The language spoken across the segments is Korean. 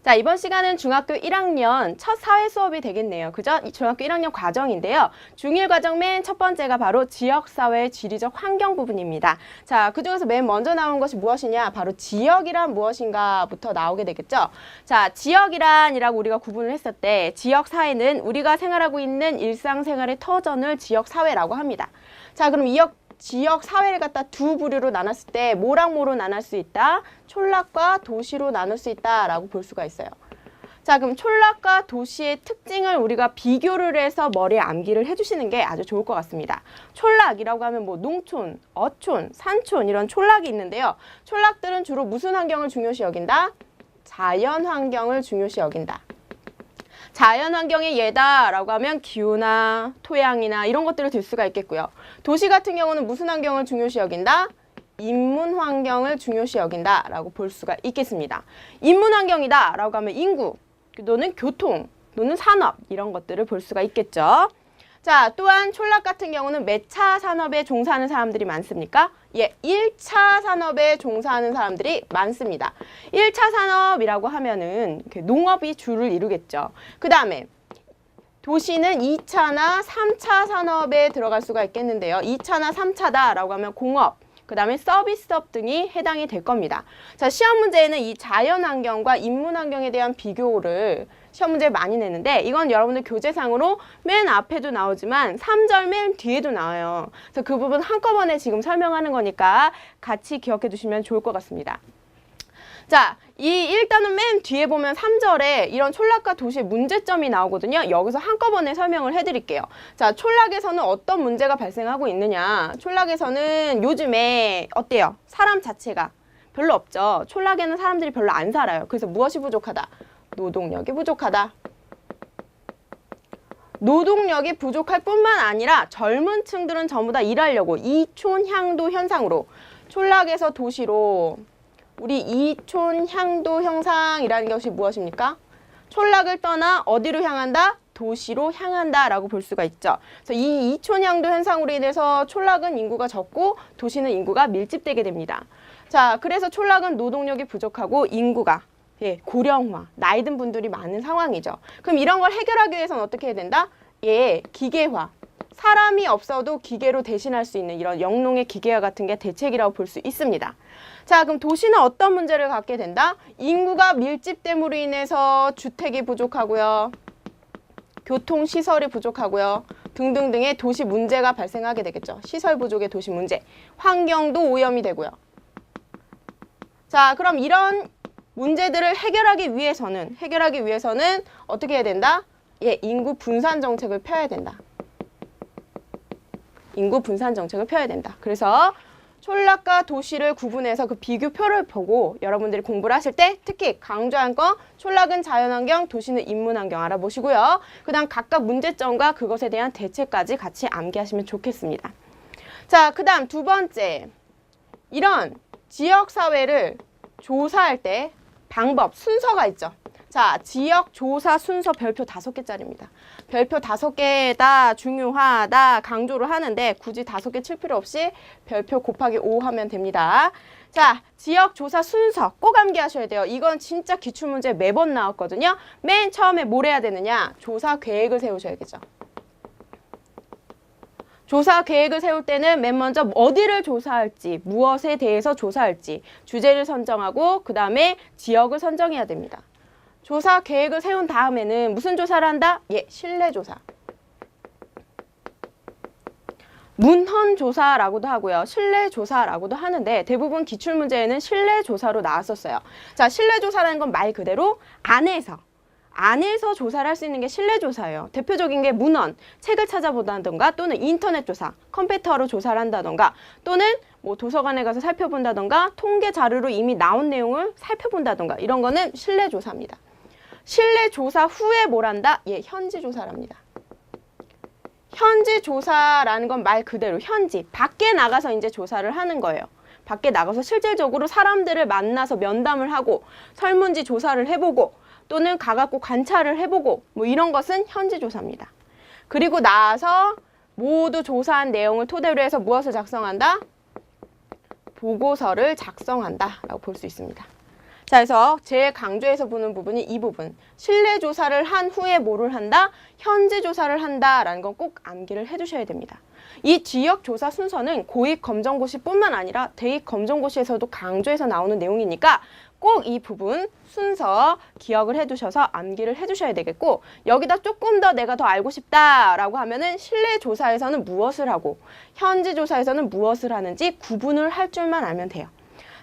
자, 이번 시간은 중학교 1학년 첫 사회 수업이 되겠네요. 그죠? 중학교 1학년 과정인데요. 중1 과정 맨 첫 번째가 바로 지역사회 지리적 환경 부분입니다. 자, 그중에서 맨 먼저 나온 것이 무엇이냐? 바로 지역이란 무엇인가부터 나오게 되겠죠? 자, 지역이란이라고 우리가 구분을 했을 때 지역사회는 우리가 생활하고 있는 일상생활의 터전을 지역사회라고 합니다. 자, 그럼 지역 사회를 갖다 두 부류로 나눴을 때 뭐랑 뭐로 나눌 수 있다? 촌락과 도시로 나눌 수 있다라고 볼 수가 있어요. 자, 그럼 촌락과 도시의 특징을 우리가 비교를 해서 머리에 암기를 해주시는 게 아주 좋을 것 같습니다. 촌락이라고 하면 뭐 농촌, 어촌, 산촌 이런 촌락이 있는데요. 촌락들은 주로 무슨 환경을 중요시 여긴다? 자연 환경을 중요시 여긴다. 자연 환경의 예다라고 하면 기후나 토양이나 이런 것들을 들 수가 있겠고요. 도시 같은 경우는 무슨 환경을 중요시 여긴다? 인문 환경을 중요시 여긴다라고 볼 수가 있겠습니다. 인문 환경이다라고 하면 인구, 또는 교통, 또는 산업 이런 것들을 볼 수가 있겠죠. 자, 또한 촌락 같은 경우는 몇 차 산업에 종사하는 사람들이 많습니까? 예, 1차 산업에 종사하는 사람들이 많습니다. 1차 산업이라고 하면은 농업이 주를 이루겠죠. 그 다음에 도시는 2차나 3차 산업에 들어갈 수가 있겠는데요. 2차나 3차다라고 하면 공업, 그 다음에 서비스업 등이 해당이 될 겁니다. 자, 시험 문제에는 이 자연 환경과 인문 환경에 대한 비교를 시험 문제 많이 내는데 이건 여러분들 교재상으로 맨 앞에도 나오지만 3절 맨 뒤에도 나와요. 그래서 그 부분 한꺼번에 지금 설명하는 거니까 같이 기억해 두시면 좋을 것 같습니다. 자, 일단은 맨 뒤에 보면 3절에 이런 촌락과 도시의 문제점이 나오거든요. 여기서 한꺼번에 설명을 해드릴게요. 자, 촌락에서는 어떤 문제가 발생하고 있느냐. 촌락에서는 요즘에 어때요? 사람 자체가 별로 없죠. 촌락에는 사람들이 별로 안 살아요. 그래서 무엇이 부족하다? 노동력이 부족하다. 노동력이 부족할 뿐만 아니라 젊은 층들은 전부 다 일하려고 이촌향도 현상으로 촌락에서 도시로 우리 이촌향도 현상이라는 것이 무엇입니까? 촌락을 떠나 어디로 향한다? 도시로 향한다라고 볼 수가 있죠. 그래서 이 이촌향도 현상으로 인해서 촌락은 인구가 적고 도시는 인구가 밀집되게 됩니다. 자, 그래서 촌락은 노동력이 부족하고 인구가 고령화, 나이 든 분들이 많은 상황이죠. 그럼 이런 걸 해결하기 위해서는 어떻게 해야 된다? 기계화. 사람이 없어도 기계로 대신할 수 있는 이런 영농의 기계화 같은 게 대책이라고 볼 수 있습니다. 자, 그럼 도시는 어떤 문제를 갖게 된다? 인구가 밀집됨으로 인해서 주택이 부족하고요. 교통시설이 부족하고요. 등등등의 도시 문제가 발생하게 되겠죠. 시설 부족의 도시 문제. 환경도 오염이 되고요. 자, 그럼 이런 문제들을 해결하기 위해서는 어떻게 해야 된다? 인구 분산 정책을 펴야 된다. 인구 분산 정책을 펴야 된다. 그래서 촌락과 도시를 구분해서 그 비교표를 보고 여러분들이 공부를 하실 때 특히 강조한 거 촌락은 자연환경, 도시는 인문환경 알아보시고요. 그 다음 각각 문제점과 그것에 대한 대책까지 같이 암기하시면 좋겠습니다. 자, 그 다음 두 번째, 이런 지역사회를 조사할 때 방법, 순서가 있죠. 자, 지역 조사 순서 별표 5개짜리입니다. 별표 5개다, 중요하다, 강조를 하는데 굳이 5개 칠 필요 없이 별표 곱하기 5 하면 됩니다. 자, 지역 조사 순서 꼭 암기하셔야 돼요. 이건 진짜 기출문제 매번 나왔거든요. 맨 처음에 뭘 해야 되느냐? 조사 계획을 세우셔야겠죠. 조사 계획을 세울 때는 맨 먼저 어디를 조사할지, 무엇에 대해서 조사할지 주제를 선정하고 그 다음에 지역을 선정해야 됩니다. 조사 계획을 세운 다음에는 무슨 조사를 한다? 실내조사. 문헌조사라고도 하고요. 실내조사라고도 하는데 대부분 기출문제에는 실내조사로 나왔었어요. 자, 실내조사라는 건 말 그대로 안에서 조사를 할 수 있는 게 실내조사예요. 대표적인 게 문헌, 책을 찾아본다던가 또는 인터넷 조사, 컴퓨터로 조사를 한다던가 또는 뭐 도서관에 가서 살펴본다던가 통계 자료로 이미 나온 내용을 살펴본다던가 이런 거는 실내조사입니다. 실내조사 후에 뭘 한다? 현지조사랍니다. 현지조사라는 건 말 그대로 현지, 밖에 나가서 이제 조사를 하는 거예요. 밖에 나가서 실질적으로 사람들을 만나서 면담을 하고 설문지 조사를 해보고 또는 가갖고 관찰을 해보고 뭐 이런 것은 현지조사입니다. 그리고 나서 모두 조사한 내용을 토대로 해서 무엇을 작성한다? 보고서를 작성한다 라고 볼 수 있습니다. 자, 그래서 제일 강조해서 보는 부분이 이 부분. 실내 조사를 한 후에 뭐를 한다? 현지 조사를 한다라는 건 꼭 암기를 해주셔야 됩니다. 이 지역 조사 순서는 고익 검정고시뿐만 아니라 대익 검정고시에서도 강조해서 나오는 내용이니까 꼭 이 부분 순서 기억을 해두셔서 암기를 해주셔야 되겠고, 여기다 조금 더 내가 더 알고 싶다라고 하면은 실내 조사에서는 무엇을 하고 현지 조사에서는 무엇을 하는지 구분을 할 줄만 알면 돼요.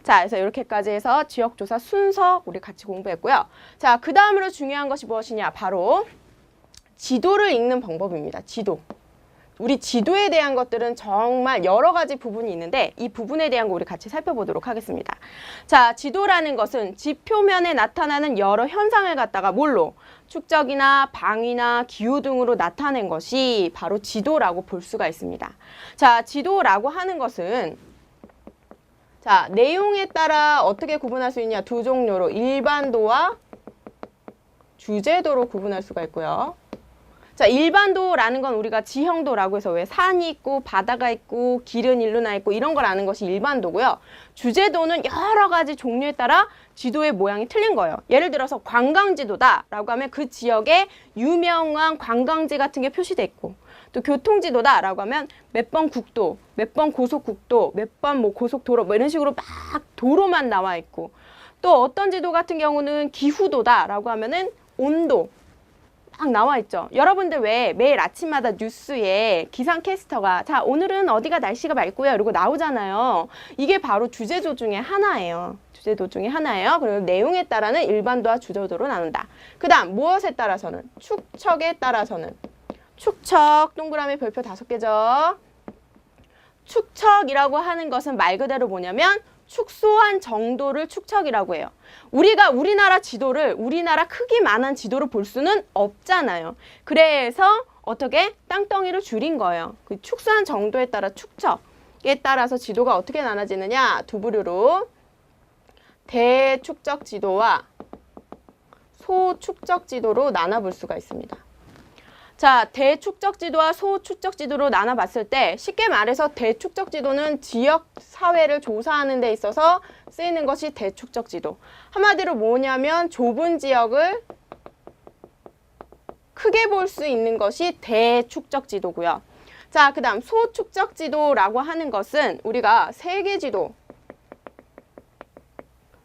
자, 그래서 이렇게까지 해서 지역조사 순서 우리 같이 공부했고요. 자, 그 다음으로 중요한 것이 무엇이냐? 바로 지도를 읽는 방법입니다. 지도. 우리 지도에 대한 것들은 정말 여러 가지 부분이 있는데 이 부분에 대한 거 우리 같이 살펴보도록 하겠습니다. 자, 지도라는 것은 지표면에 나타나는 여러 현상을 갖다가 뭘로? 축적이나 방위나 기후 등으로 나타낸 것이 바로 지도라고 볼 수가 있습니다. 자, 지도라고 하는 것은 자, 내용에 따라 어떻게 구분할 수 있냐? 두 종류로 일반도와 주제도로 구분할 수가 있고요. 자, 일반도라는 건 우리가 지형도라고 해서 왜 산이 있고 바다가 있고 길은 일로 나 있고 이런 걸 아는 것이 일반도고요. 주제도는 여러 가지 종류에 따라 지도의 모양이 틀린 거예요. 예를 들어서 관광지도다라고 하면 그 지역에 유명한 관광지 같은 게 표시돼 있고, 또 교통지도다라고 하면 몇 번 국도, 몇 번 고속국도, 몇 번 뭐 고속도로 뭐 이런 식으로 막 도로만 나와 있고, 또 어떤 지도 같은 경우는 기후도다라고 하면은 온도 막 나와 있죠. 여러분들 왜 매일 아침마다 뉴스에 기상캐스터가 자, 오늘은 어디가 날씨가 맑고요 이러고 나오잖아요. 이게 바로 주제도 중에 하나예요. 주제도 중에 하나예요. 그리고 내용에 따라는 일반도와 주제도로 나눈다. 그 다음 무엇에 따라서는? 축척에 따라서는. 축척, 동그라미 별표 5개죠. 축척이라고 하는 것은 말 그대로 뭐냐면 축소한 정도를 축척이라고 해요. 우리가 우리나라 지도를, 우리나라 크기만한 지도를 볼 수는 없잖아요. 그래서 어떻게? 땅덩이를 줄인 거예요. 그 축소한 정도에 따라 축척에 따라서 지도가 어떻게 나눠지느냐? 두 부류로 대축적 지도와 소축적 지도로 나눠볼 수가 있습니다. 자, 대축적 지도와 소축적 지도로 나눠봤을 때 쉽게 말해서 대축적 지도는 지역 사회를 조사하는 데 있어서 쓰이는 것이 대축적 지도. 한마디로 뭐냐면 좁은 지역을 크게 볼 수 있는 것이 대축적 지도고요. 자, 그 다음 소축적 지도라고 하는 것은 우리가 세계 지도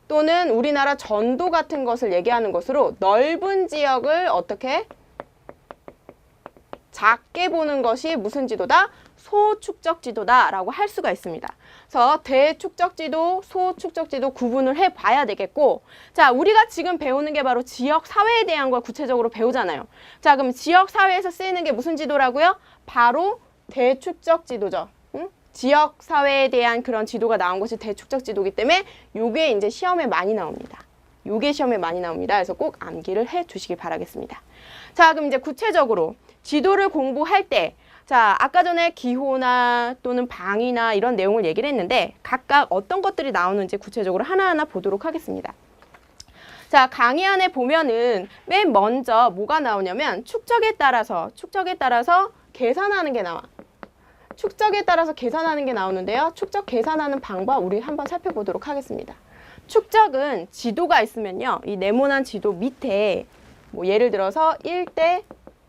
또는 우리나라 전도 같은 것을 얘기하는 것으로 넓은 지역을 어떻게 작게 보는 것이 무슨 지도다? 소축적 지도다라고 할 수가 있습니다. 그래서 대축적 지도, 소축적 지도 구분을 해봐야 되겠고, 자, 우리가 지금 배우는 게 바로 지역 사회에 대한 걸 구체적으로 배우잖아요. 자, 그럼 지역 사회에서 쓰이는 게 무슨 지도라고요? 바로 대축적 지도죠. 응? 지역 사회에 대한 그런 지도가 나온 것이 대축적 지도이기 때문에 요게 이제 시험에 많이 나옵니다. 요게 시험에 많이 나옵니다. 그래서 꼭 암기를 해 주시기 바라겠습니다. 자, 그럼 이제 구체적으로 지도를 공부할 때, 자, 아까 전에 기호나 또는 방위나 이런 내용을 얘기를 했는데 각각 어떤 것들이 나오는지 구체적으로 하나하나 보도록 하겠습니다. 자, 강의 안에 보면은 맨 먼저 뭐가 나오냐면 축적에 따라서 계산하는 게 나와. 축적에 따라서 계산하는 게 나오는데요. 축적 계산하는 방법 우리 한번 살펴보도록 하겠습니다. 축적은 지도가 있으면요. 이 네모난 지도 밑에 뭐 예를 들어서 1대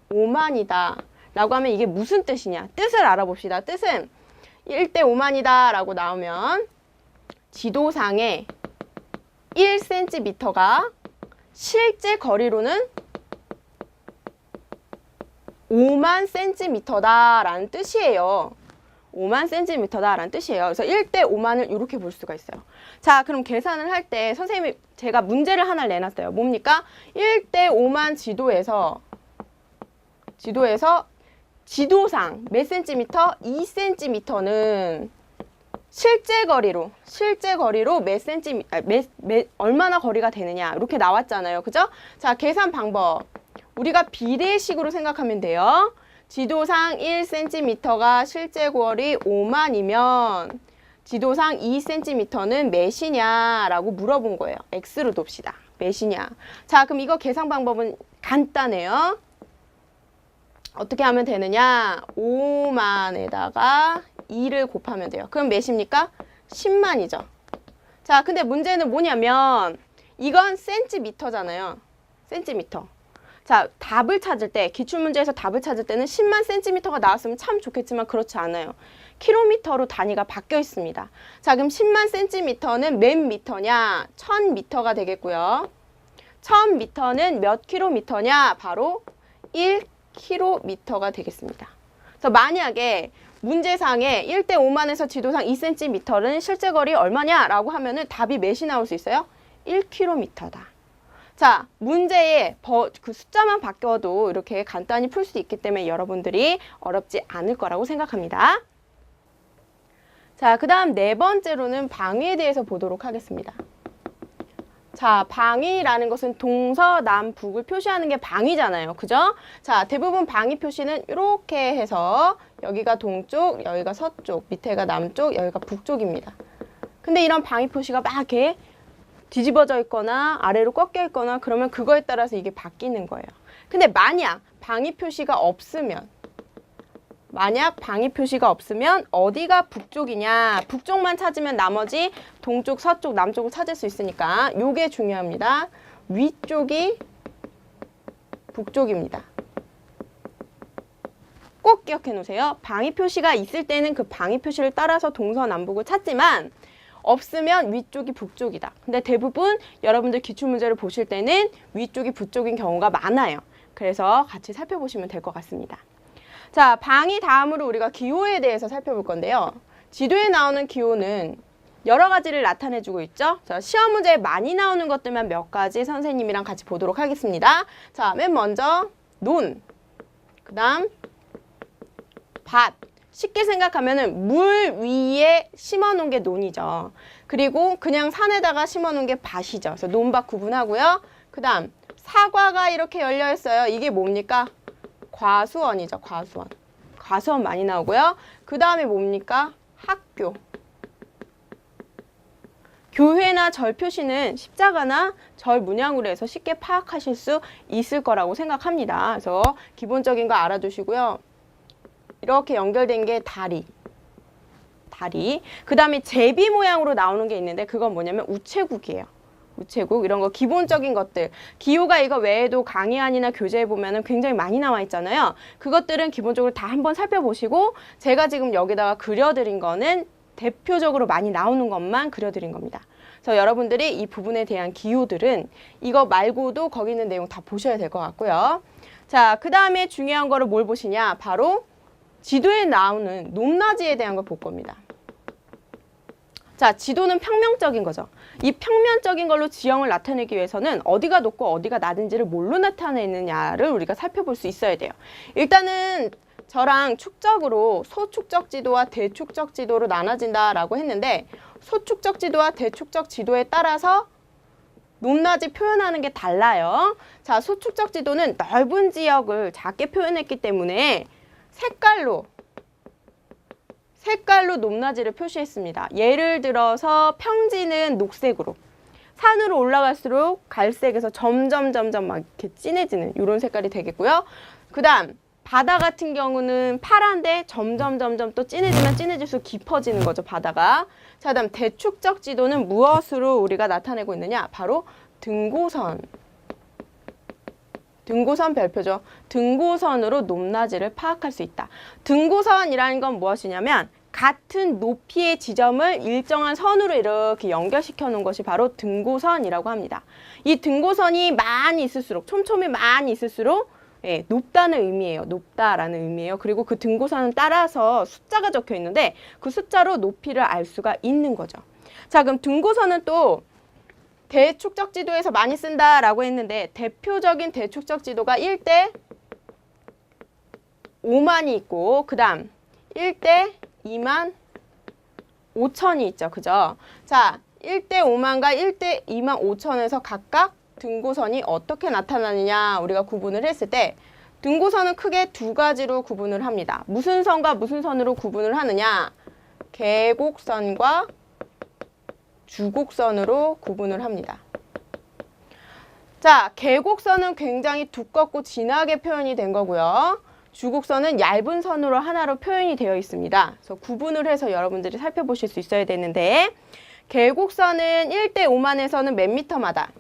5만이다 라고 하면 이게 무슨 뜻이냐? 뜻을 알아봅시다. 뜻은 1대 5만이다 라고 나오면 지도상에 1cm가 실제 거리로는 5만 cm다 라는 뜻이에요. 5만 cm다 라는 뜻이에요. 그래서 1대 5만을 이렇게 볼 수가 있어요. 자, 그럼 계산을 할 때 선생님이 제가 문제를 하나 내놨어요. 뭡니까? 1대 5만 지도에서 지도상 몇 센티미터? 2cm는 실제 거리로 몇 센티미터, 얼마나 거리가 되느냐 이렇게 나왔잖아요. 그죠? 자, 계산 방법. 우리가 비례식으로 생각하면 돼요. 지도상 1cm가 실제 거리 5만이면 지도상 2cm는 몇이냐라고 물어본 거예요. x로 둡시다. 몇이냐. 자, 그럼 이거 계산 방법은 간단해요. 어떻게 하면 되느냐? 5만에다가 2를 곱하면 돼요. 그럼 몇입니까? 10만이죠. 자, 근데 문제는 뭐냐면 이건 센티미터잖아요. 센티미터. 자, 답을 찾을 때, 기출문제에서 답을 찾을 때는 10만 센티미터가 나왔으면 참 좋겠지만 그렇지 않아요. 킬로미터로 단위가 바뀌어 있습니다. 자, 그럼 10만 센티미터는 몇 미터냐? 1000미터가 되겠고요. 1000미터는 몇 킬로미터냐? 바로 1킬로미터가 되겠습니다. 그래서 만약에 문제상에 1대 5만에서 지도상 2cm는 실제 거리 얼마냐라고 하면은 답이 몇이 나올 수 있어요? 1km다. 자, 문제의 그 숫자만 바뀌어도 이렇게 간단히 풀 수 있기 때문에 여러분들이 어렵지 않을 거라고 생각합니다. 자, 그 다음 네 번째로는 방위에 대해서 보도록 하겠습니다. 자, 방위라는 것은 동서남북을 표시하는 게 방위잖아요. 그죠? 자, 대부분 방위 표시는 이렇게 해서 여기가 동쪽, 여기가 서쪽, 밑에가 남쪽, 여기가 북쪽입니다. 근데 이런 방위 표시가 막 이렇게 뒤집어져 있거나 아래로 꺾여 있거나 그러면 그거에 따라서 이게 바뀌는 거예요. 근데 만약 방위 표시가 없으면 어디가 북쪽이냐? 북쪽만 찾으면 나머지 동쪽, 서쪽, 남쪽을 찾을 수 있으니까 요게 중요합니다. 위쪽이 북쪽입니다. 꼭 기억해 놓으세요. 방위 표시가 있을 때는 그 방위 표시를 따라서 동서남북을 찾지만 없으면 위쪽이 북쪽이다. 근데 대부분 여러분들 기출문제를 보실 때는 위쪽이 북쪽인 경우가 많아요. 그래서 같이 살펴보시면 될 것 같습니다. 자, 방위 다음으로 우리가 기호에 대해서 살펴볼 건데요. 지도에 나오는 기호는 여러 가지를 나타내주고 있죠. 자, 시험 문제에 많이 나오는 것들만 몇 가지 선생님이랑 같이 보도록 하겠습니다. 자, 맨 먼저 논, 그 다음 밭. 쉽게 생각하면은 물 위에 심어놓은 게 논이죠. 그리고 그냥 산에다가 심어놓은 게 밭이죠. 그래서 논밭 구분하고요. 그 다음 사과가 이렇게 열려 있어요. 이게 뭡니까? 과수원이죠. 과수원. 과수원 많이 나오고요. 그 다음에 뭡니까? 학교. 교회나 절 표시는 십자가나 절 문양으로 해서 쉽게 파악하실 수 있을 거라고 생각합니다. 그래서 기본적인 거 알아두시고요. 이렇게 연결된 게 다리. 그 다음에 제비 모양으로 나오는 게 있는데 그건 뭐냐면 우체국이에요. 우체국 이런 거 기본적인 것들. 기호가 이거 외에도 강의안이나 교재에 보면은 굉장히 많이 나와 있잖아요. 그것들은 기본적으로 다 한번 살펴보시고 제가 지금 여기다가 그려드린 거는 대표적으로 많이 나오는 것만 그려드린 겁니다. 그래서 여러분들이 이 부분에 대한 기호들은 이거 말고도 거기 있는 내용 다 보셔야 될 것 같고요. 자, 그 다음에 중요한 거를 뭘 보시냐? 바로 지도에 나오는 높낮이에 대한 걸 볼 겁니다. 자, 지도는 평면적인 거죠. 이 평면적인 걸로 지형을 나타내기 위해서는 어디가 높고 어디가 낮은지를 뭘로 나타내느냐를 우리가 살펴볼 수 있어야 돼요. 일단은 저랑 축적으로 소축적 지도와 대축적 지도로 나눠진다라고 했는데 소축적 지도와 대축적 지도에 따라서 높낮이 표현하는 게 달라요. 자, 소축적 지도는 넓은 지역을 작게 표현했기 때문에 색깔로 높낮이를 표시했습니다. 예를 들어서 평지는 녹색으로, 산으로 올라갈수록 갈색에서 점점 막 이렇게 진해지는 이런 색깔이 되겠고요. 그 다음 바다 같은 경우는 파란데 점점 또 진해질수록 깊어지는 거죠, 바다가. 자, 그다음 대축적 지도는 무엇으로 우리가 나타내고 있느냐? 바로 등고선 별표죠. 등고선으로 높낮이를 파악할 수 있다. 등고선이라는 건 무엇이냐면 같은 높이의 지점을 일정한 선으로 이렇게 연결시켜 놓은 것이 바로 등고선이라고 합니다. 이 등고선이 많이 있을수록, 촘촘히 많이 있을수록 높다는 의미예요. 높다라는 의미예요. 그리고 그 등고선을 따라서 숫자가 적혀 있는데 그 숫자로 높이를 알 수가 있는 거죠. 자, 그럼 등고선은 또 대축적 지도에서 많이 쓴다라고 했는데 대표적인 대축적 지도가 1대 5만이 있고 그 다음 1대 2만 5천이 있죠. 그죠? 자, 1대 5만과 1대 2만 5천에서 각각 등고선이 어떻게 나타나느냐 우리가 구분을 했을 때 등고선은 크게 두 가지로 구분을 합니다. 무슨 선과 무슨 선으로 구분을 하느냐? 계곡선과 주곡선으로 구분을 합니다. 자, 계곡선은 굉장히 두껍고 진하게 표현이 된 거고요. 주곡선은 얇은 선으로 하나로 표현이 되어 있습니다. 그래서 구분을 해서 여러분들이 살펴보실 수 있어야 되는데 계곡선은 1대 5만에서는 몇 미터마다?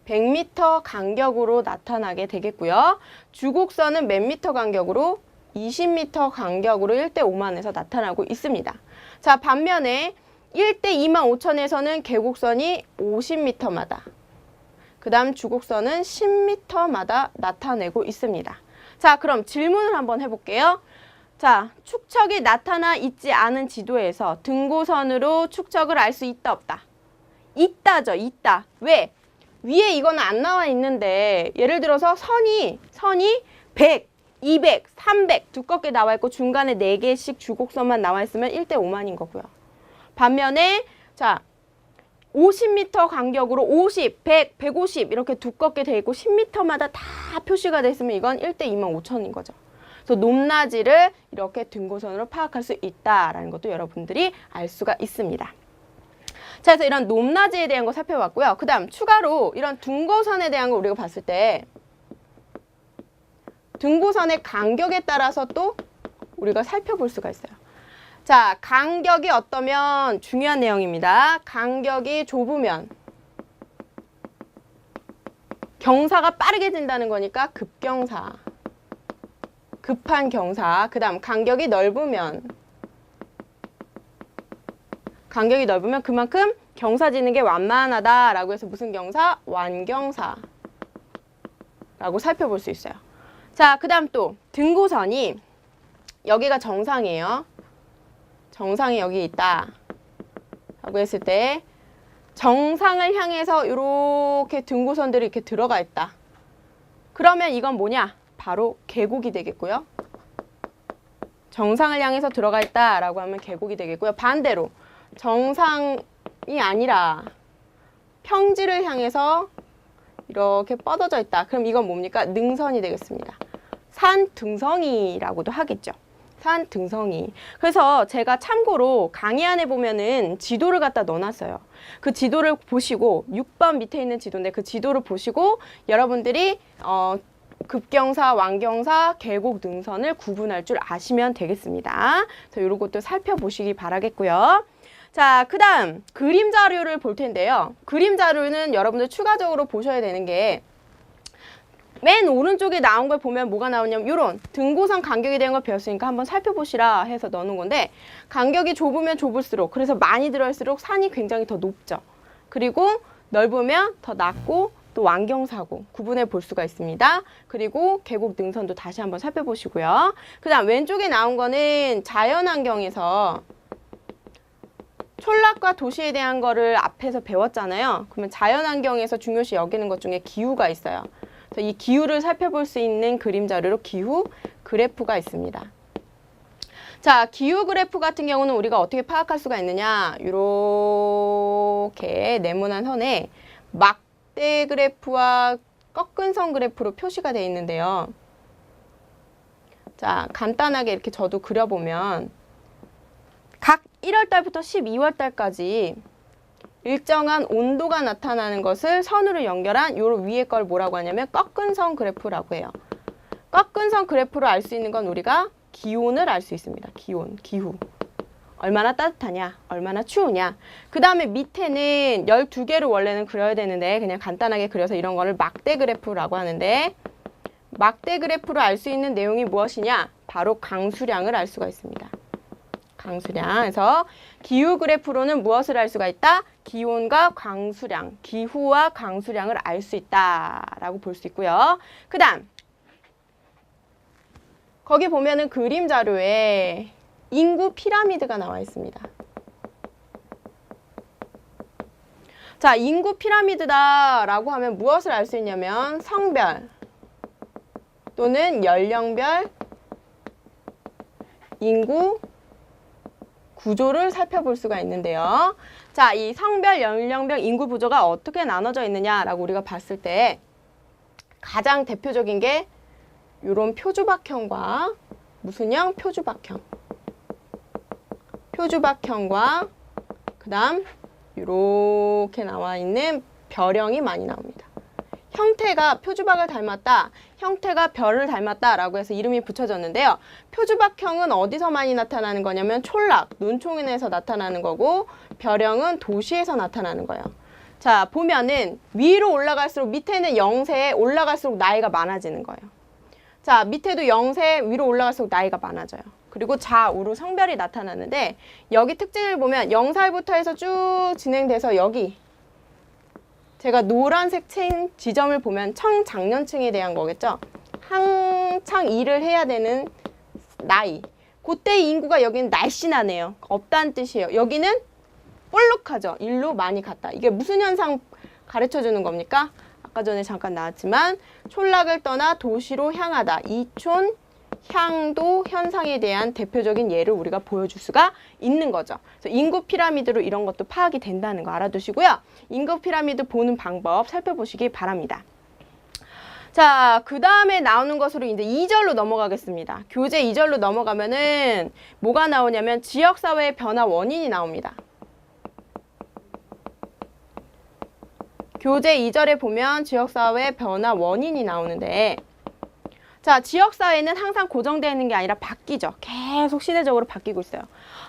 100m 간격으로 나타나게 되겠고요. 주곡선은 몇 미터 간격으로? 20m 간격으로 1대 5만에서 나타나고 있습니다. 자, 반면에 1대 2만 5천에서는 계곡선이 50m마다, 그 다음 주곡선은 10m마다 나타내고 있습니다. 자, 그럼 질문을 한번 해볼게요. 자, 축척이 나타나 있지 않은 지도에서 등고선으로 축척을 알 수 있다, 없다? 있다죠, 있다. 왜? 위에 이거는 안 나와 있는데, 예를 들어서 선이 100, 200, 300 두껍게 나와 있고 중간에 4개씩 주곡선만 나와 있으면 1대 5만인 거고요. 반면에 자, 50m 간격으로 50, 100, 150 이렇게 두껍게 돼 있고 10m마다 다 표시가 돼 있으면 이건 1대 2만 5천인 거죠. 그래서 높낮이를 이렇게 등고선으로 파악할 수 있다라는 것도 여러분들이 알 수가 있습니다. 자, 그래서 이런 높낮이에 대한 거 살펴봤고요. 그 다음 추가로 이런 등고선에 대한 거 우리가 봤을 때 등고선의 간격에 따라서 또 우리가 살펴볼 수가 있어요. 자, 간격이 어떠면 중요한 내용입니다. 간격이 좁으면 경사가 빠르게 진다는 거니까 급경사, 급한 경사. 그 다음 간격이 넓으면 그만큼 경사 지는 게 완만하다라고 해서 무슨 경사? 완경사라고 살펴볼 수 있어요. 자, 그 다음 또 등고선이 여기가 정상이에요. 정상이 여기 있다 라고 했을 때 정상을 향해서 이렇게 등고선들이 이렇게 들어가 있다. 그러면 이건 뭐냐? 바로 계곡이 되겠고요. 정상을 향해서 들어가 있다라고 하면 계곡이 되겠고요. 반대로 정상이 아니라 평지를 향해서 이렇게 뻗어져 있다. 그럼 이건 뭡니까? 능선이 되겠습니다. 산등성이라고도 하겠죠. 산등성이. 그래서 제가 참고로 강의 안에 보면은 지도를 갖다 넣어놨어요. 그 지도를 보시고 6번 밑에 있는 지도인데 그 지도를 보시고 여러분들이 급경사, 완경사, 계곡, 능선을 구분할 줄 아시면 되겠습니다. 그래서 이런 것도 살펴보시기 바라겠고요. 자, 그 다음 그림 자료를 볼 텐데요. 그림 자료는 여러분들 추가적으로 보셔야 되는 게 맨 오른쪽에 나온 걸 보면 뭐가 나오냐면 이런 등고선 간격에 대한 걸 배웠으니까 한번 살펴보시라 해서 넣는 건데 간격이 좁으면 좁을수록 그래서 많이 들어갈수록 산이 굉장히 더 높죠. 그리고 넓으면 더 낮고 또 완경사고 구분해 볼 수가 있습니다. 그리고 계곡 능선도 다시 한번 살펴보시고요. 그 다음 왼쪽에 나온 거는 자연환경에서 촌락과 도시에 대한 거를 앞에서 배웠잖아요. 그러면 자연환경에서 중요시 여기는 것 중에 기후가 있어요. 그래서 이 기후를 살펴볼 수 있는 그림 자료로 기후 그래프가 있습니다. 자, 기후 그래프 같은 경우는 우리가 어떻게 파악할 수가 있느냐? 이렇게 네모난 선에 막대 그래프와 꺾은 선 그래프로 표시가 되어 있는데요. 자, 간단하게 이렇게 저도 그려보면 각 1월달부터 12월달까지 일정한 온도가 나타나는 것을 선으로 연결한 요 위에 걸 뭐라고 하냐면 꺾은 선 그래프라고 해요. 꺾은 선 그래프로 알 수 있는 건 우리가 기온을 알 수 있습니다. 기온, 기후. 얼마나 따뜻하냐, 얼마나 추우냐. 그 다음에 밑에는 12개를 원래는 그려야 되는데 그냥 간단하게 그려서 이런 거를 막대 그래프라고 하는데 막대 그래프로 알 수 있는 내용이 무엇이냐? 바로 강수량을 알 수가 있습니다. 강수량. 그래서 기후 그래프로는 무엇을 알 수가 있다? 기온과 강수량, 기후와 강수량을 알 수 있다라고 볼 수 있고요. 그 다음 거기 보면은 그림 자료에 인구 피라미드가 나와 있습니다. 자, 인구 피라미드다라고 하면 무엇을 알 수 있냐면 성별 또는 연령별 인구 구조를 살펴볼 수가 있는데요. 자, 이 성별, 연령별, 인구 구조가 어떻게 나눠져 있느냐라고 우리가 봤을 때 가장 대표적인 게 이런 표주박형과 무슨 형? 표주박형. 표주박형과 그 다음 이렇게 나와 있는 별형이 많이 나옵니다. 형태가 표주박을 닮았다, 형태가 별을 닮았다라고 해서 이름이 붙여졌는데요. 표주박형은 어디서 많이 나타나는 거냐면 촌락, 논촌에서 나타나는 거고 별형은 도시에서 나타나는 거예요. 자, 보면은 위로 올라갈수록 밑에는 0세 올라갈수록 나이가 많아지는 거예요. 자, 밑에도 0세 위로 올라갈수록 나이가 많아져요. 그리고 좌우로 성별이 나타나는데 여기 특징을 보면 0살부터 해서 쭉 진행돼서 여기 제가 노란색 지점을 보면 청장년층에 대한 거겠죠. 한창 일을 해야 되는 나이. 그때의 인구가 여기는 날씬하네요. 없다는 뜻이에요. 여기는 볼록하죠. 일로 많이 갔다. 이게 무슨 현상 가르쳐주는 겁니까? 아까 전에 잠깐 나왔지만 촌락을 떠나 도시로 향하다. 이촌 향도 현상에 대한 대표적인 예를 우리가 보여줄 수가 있는 거죠. 그래서 인구 피라미드로 이런 것도 파악이 된다는 거 알아두시고요. 인구 피라미드 보는 방법 살펴보시기 바랍니다. 자, 그 다음에 나오는 것으로 이제 2절로 넘어가겠습니다. 교재 2절로 넘어가면은 뭐가 나오냐면 지역사회의 변화 원인이 나옵니다. 교재 2절에 보면 지역사회의 변화 원인이 나오는데 자, 지역사회는 항상 고정되어 있는 게 아니라 바뀌죠. 계속 시대적으로 바뀌고 있어요.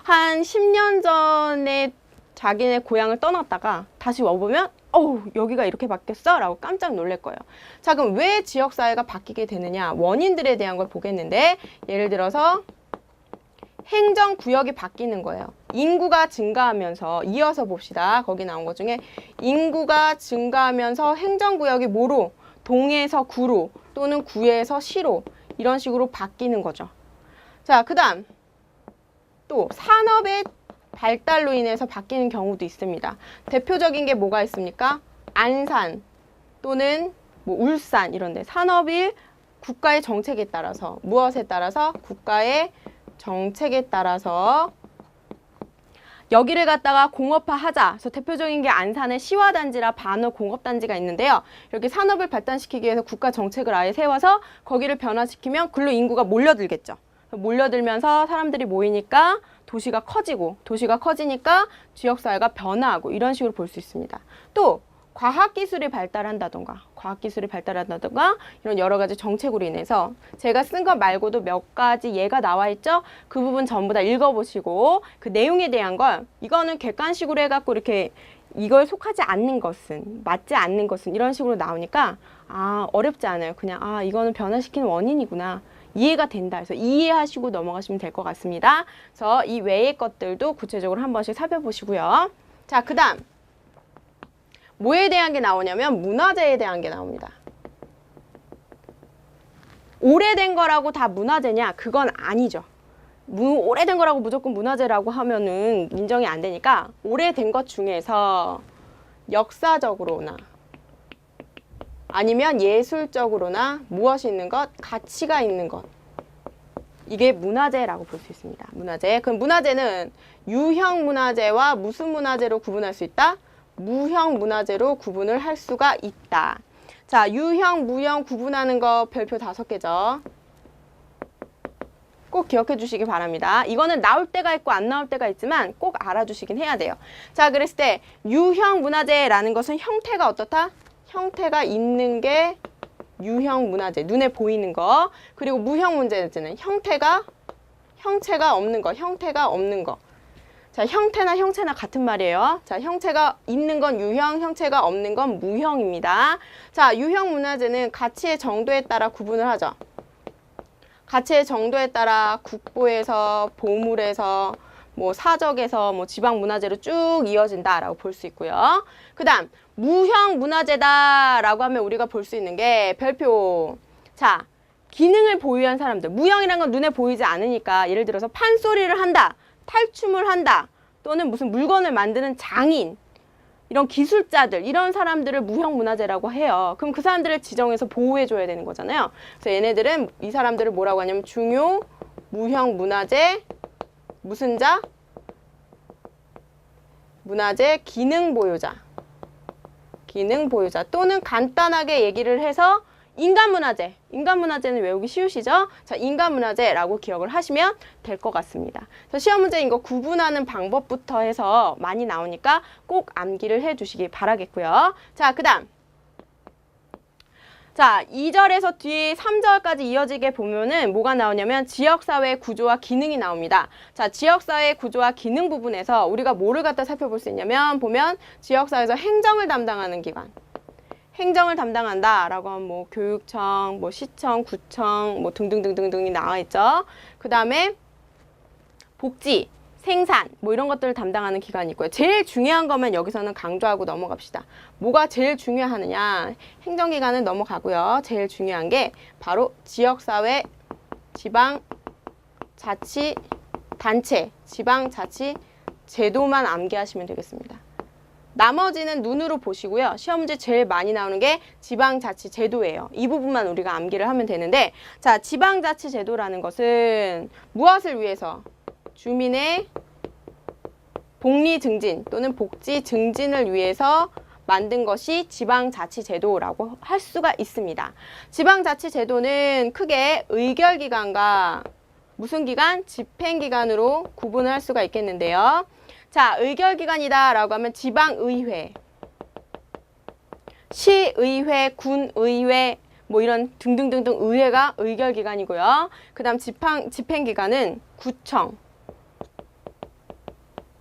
한 10년 전에 자기네 고향을 떠났다가 다시 와보면 어우, 여기가 이렇게 바뀌었어? 라고 깜짝 놀랄 거예요. 자, 그럼 왜 지역사회가 바뀌게 되느냐? 원인들에 대한 걸 보겠는데 예를 들어서 행정구역이 바뀌는 거예요. 인구가 증가하면서 이어서 봅시다. 거기 나온 것 중에 인구가 증가하면서 행정구역이 뭐로? 동에서 구로 또는 구에서 시로 이런 식으로 바뀌는 거죠. 자, 그 다음 또 산업의 발달로 인해서 바뀌는 경우도 있습니다. 대표적인 게 뭐가 있습니까? 안산 또는 뭐 울산 이런 데 산업이 국가의 정책에 따라서 무엇에 따라서? 국가의 정책에 따라서 여기를 갖다가 공업화하자. 그래서 대표적인 게 안산의 시화단지라 반어공업단지가 있는데요. 여기 산업을 발달시키기 위해서 국가 정책을 아예 세워서 거기를 변화시키면 글로 인구가 몰려들겠죠. 몰려들면서 사람들이 모이니까 도시가 커지고 도시가 커지니까 지역사회가 변화하고 이런 식으로 볼 수 있습니다. 또 과학기술이 발달한다던가 이런 여러 가지 정책으로 인해서 제가 쓴 것 말고도 몇 가지 예가 나와 있죠. 그 부분 전부 다 읽어보시고 그 내용에 대한 걸 이거는 객관식으로 해갖고 이렇게 이걸 속하지 않는 것은 맞지 않는 것은 이런 식으로 나오니까 아 어렵지 않아요. 그냥 아 이거는 변화시키는 원인이구나. 이해가 된다 해서 이해하시고 넘어가시면 될 것 같습니다. 그래서 이 외의 것들도 구체적으로 한 번씩 살펴보시고요. 자, 그 다음 뭐에 대한 게 나오냐면 문화재에 대한 게 나옵니다. 오래된 거라고 다 문화재냐? 그건 아니죠. 오래된 거라고 무조건 문화재라고 하면은 인정이 안 되니까 오래된 것 중에서 역사적으로나 아니면 예술적으로나 무엇이 있는 것? 가치가 있는 것. 이게 문화재라고 볼 수 있습니다. 문화재. 그럼 문화재는 유형 문화재와 무슨 문화재로 구분할 수 있다? 무형 문화재로 구분을 할 수가 있다. 자, 유형, 무형 구분하는 거 별표 5개죠. 꼭 기억해 주시기 바랍니다. 이거는 나올 때가 있고 안 나올 때가 있지만 꼭 알아주시긴 해야 돼요. 자, 그랬을 때 유형 문화재라는 것은 형태가 어떻다? 형태가 있는 게 유형 문화재, 눈에 보이는 거. 그리고 무형 문화재는 형체가 없는 거, 형태가 없는 거. 자, 형체나 같은 말이에요. 자, 형체가 있는 건 유형, 형체가 없는 건 무형입니다. 자, 유형 문화재는 가치의 정도에 따라 구분을 하죠. 가치의 정도에 따라 국보에서, 보물에서, 뭐 사적에서 뭐 지방 문화재로 쭉 이어진다라고 볼 수 있고요. 그 다음 무형 문화재다라고 하면 우리가 볼 수 있는 게 별표. 자, 기능을 보유한 사람들. 무형이란 건 눈에 보이지 않으니까 예를 들어서 판소리를 한다. 탈춤을 한다 또는 무슨 물건을 만드는 장인 이런 기술자들 이런 사람들을 무형 문화재라고 해요. 그럼 그 사람들을 지정해서 보호해 줘야 되는 거잖아요. 그래서 얘네들은 이 사람들을 뭐라고 하냐면 중요 무형 문화재 무슨 자? 문화재 기능 보유자 또는 간단하게 얘기를 해서 인간문화재. 인간문화재는 외우기 쉬우시죠? 자, 인간문화재라고 기억을 하시면 될 것 같습니다. 그래서 시험 문제 이거 구분하는 방법부터 해서 많이 나오니까 꼭 암기를 해주시기 바라겠고요. 자, 그 다음 자, 2절에서 뒤에 3절까지 이어지게 보면은 뭐가 나오냐면 지역사회 구조와 기능이 나옵니다. 자, 지역사회 구조와 기능 부분에서 우리가 뭐를 갖다 살펴볼 수 있냐면 보면 지역사회에서 행정을 담당하는 기관. 행정을 담당한다라고 하면 뭐 교육청, 뭐 시청, 구청, 뭐 등등등등등이 나와 있죠. 그 다음에 복지, 생산 뭐 이런 것들을 담당하는 기관이 있고요. 제일 중요한 것만 여기서는 강조하고 넘어갑시다. 뭐가 제일 중요하느냐? 행정기관은 넘어가고요. 제일 중요한 게 바로 지역사회, 지방자치단체, 지방자치제도만 암기하시면 되겠습니다. 나머지는 눈으로 보시고요. 시험 문제 제일 많이 나오는 게 지방자치제도예요. 이 부분만 우리가 암기를 하면 되는데, 자, 지방자치제도라는 것은 무엇을 위해서? 주민의 복리 증진 또는 복지 증진을 위해서 만든 것이 지방자치제도라고 할 수가 있습니다. 지방자치제도는 크게 의결기관과 무슨 기관? 집행기관으로 구분을 할 수가 있겠는데요. 자, 의결기관이다라고 하면 지방의회, 시의회, 군의회 뭐 이런 등등등등 의회가 의결기관이고요. 그 다음 집행기관은 구청,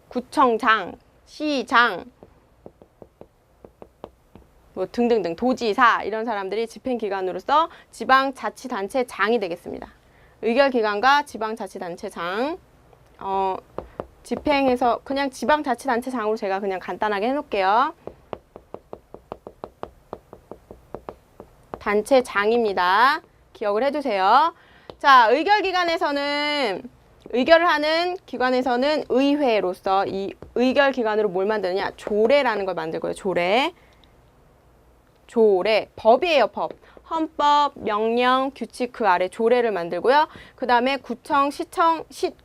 구청장, 시장, 뭐 등등등 도지사 이런 사람들이 집행기관으로서 지방자치단체장이 되겠습니다. 의결기관과 지방자치단체장 집행해서 그냥 지방자치단체장으로 제가 그냥 간단하게 해놓을게요. 단체장입니다. 기억을 해두세요. 자, 의결기관에서는 의결을 하는 기관에서는 의회로서 이 의결기관으로 뭘 만드느냐? 조례라는 걸 만들고요. 조례. 법이에요, 법. 헌법, 명령, 규칙 그 아래 조례를 만들고요. 그 다음에 구청,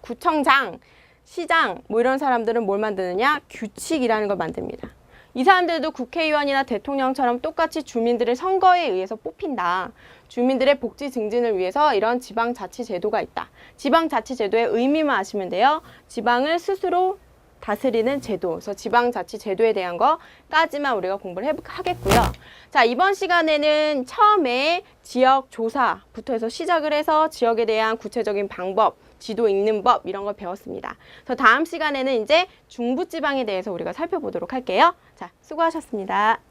구청장, 시장 뭐 이런 사람들은 뭘 만드느냐? 규칙이라는 걸 만듭니다. 이 사람들도 국회의원이나 대통령처럼 똑같이 주민들의 선거에 의해서 뽑힌다. 주민들의 복지 증진을 위해서 이런 지방자치제도가 있다. 지방자치제도의 의미만 아시면 돼요. 지방을 스스로 다스리는 제도. 그래서 지방자치제도에 대한 거까지만 우리가 공부를 하겠고요. 자, 이번 시간에는 처음에 지역조사부터 해서 시작을 해서 지역에 대한 구체적인 방법, 지도 읽는 법 이런 걸 배웠습니다. 그래서 다음 시간에는 이제 중부지방에 대해서 우리가 살펴보도록 할게요. 자, 수고하셨습니다.